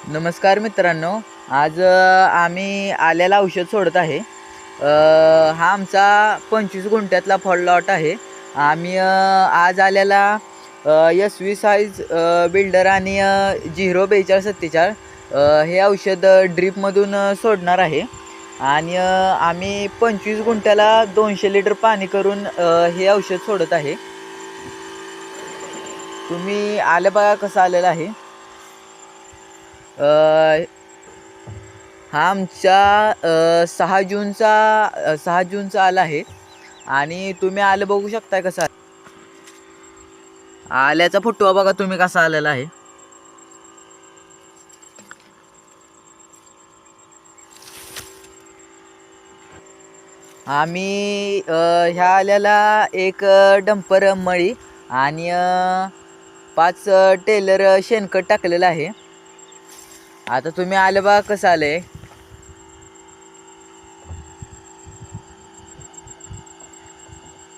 नमस्कार मित्रांनो, आज आम्ही आल्याला औषध सोडत आहे। हा आमचा 25 गुंठ्यातला प्लॉट आहे। आम्ही आज आल्याला SV साईज बिल्डर आणि 04247 हे औषध ड्रीपमधून सोडणार आहे। आणि आम्ही 25 गुंठ्याला 200 लिटर पाणी करून हे औषध सोडत आहे। तुम्ही आलं बघा कसं आलेलं आहे। हा आमचा 6 जूनचा आला आहे। आणि तुम्ही आलं बघू शकताय कसा आल्याचा फुटवा बघा तुम्ही कसा आलेला आहे। आम्ही ह्या आल्याला एक डंपर मळी आणि 5 टेलर शेणखत टाकलेलं आहे। आता तुम्ही आलं बघा कसं आलंय।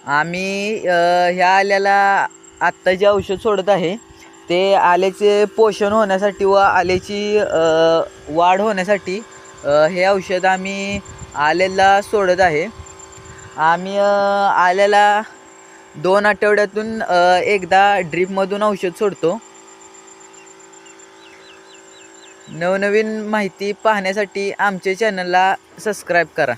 आम्ही ह्या आल्याला आत्ता जे औषध सोडत आहे ते आल्याचे पोषण होण्यासाठी व आल्याची वाढ होण्यासाठी हे औषध आम्ही आल्याला सोडत आहे। आम्ही आल्याला 2 आठवड्यातून एकदा ड्रीपमधून औषध सोडतो। नवनवीन माहिती पाहण्यासाठी आमच्या चॅनलला सबस्क्राईब करा।